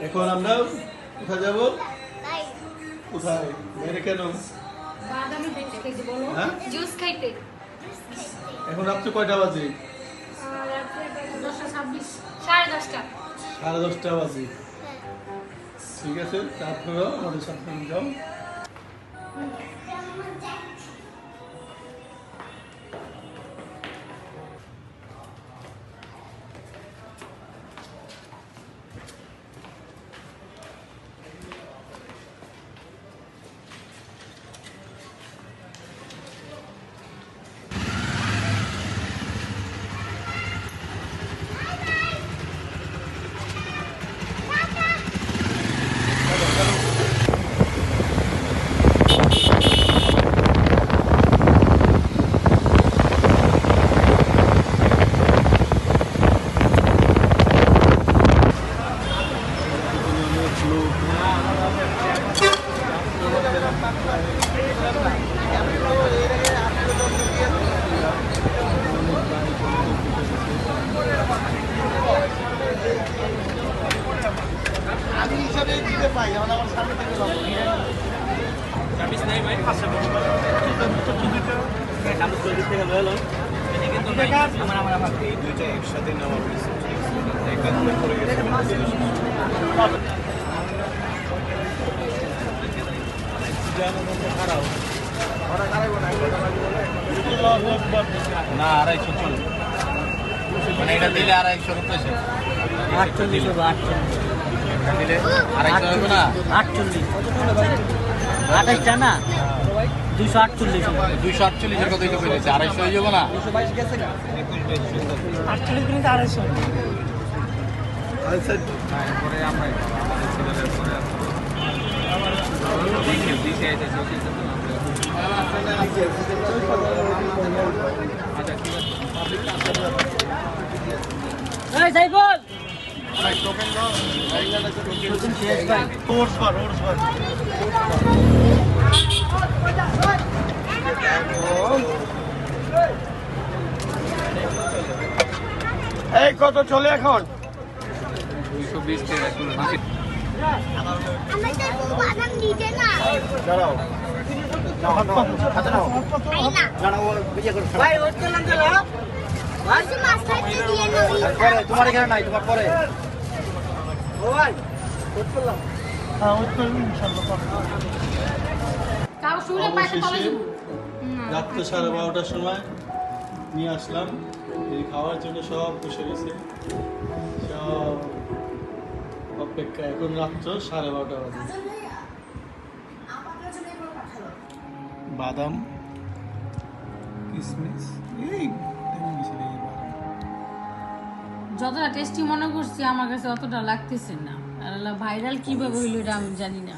এখন আমরা কোথায় যাব? কোথায়? বাইরে কেন? বাদামি জুস খাইতে বলো। হ্যাঁ? জুস খাইতে। এখন রাত্রে কয়টা বাজে? রাত্রে 10:26 10:30 10:30 বাজে। ঠিক আছে, আপনারা আমাদের সাথে যাও। আমি হিসাবে দিতে পাই, আমার সামনে থেকে সার্ভিস নেই ভাই, পাশে এই দুইটা একসাথে নেওয়া হয়েছে। একাত্তর করে গেছে। না 250 মানে এটা দিলে 250 48 হবে 48 দিলে 250 হবে না 48 28টা না 248 248 এর কথা কইছে 250 হয়ে যাবে না 222 গেছে না 48 কিন্তু 250 আচ্ছা পরে আমরা ছেলেদের পরে দিছে এটা আচ্ছা ঠিক আছে এই সাইফুল ভাই টোকেন দাও টোকেন শেষ ভাই ওরস কর এই কত চলে এখন 220 টাকা শুরু বাকি আমাদের বউ বাদাম নিতে না দাঁড়াও হাতে নাও তাই না দাঁড়াও বিয়ে করো ভাই ওর চলান দিলা ওই যে মাছ খাইতে দিয়ে নই পরে তোমার এখানে নাই তোমার পরে ও ভাই ওর চলাম হ্যাঁ ওই তো ইনশাআল্লাহ পাবো তাও শুনে পাইতে তবে অবশেষে না রাত্রে 12:30টার সময় নিয়ে আসলাম এই খাওয়ার জন্য। সব বসে গেছে, সব অপেক্ষা। এখন রাত্র 12:30 বাজে। বাদাম কিশমিশ এই তেমন কিছু নেই। যতটা টেস্টি মনে করছি আমার কাছে অতটা লাগতেছে না। আর ভাইরাল কিভাবে হইলো এটা আমি জানি না।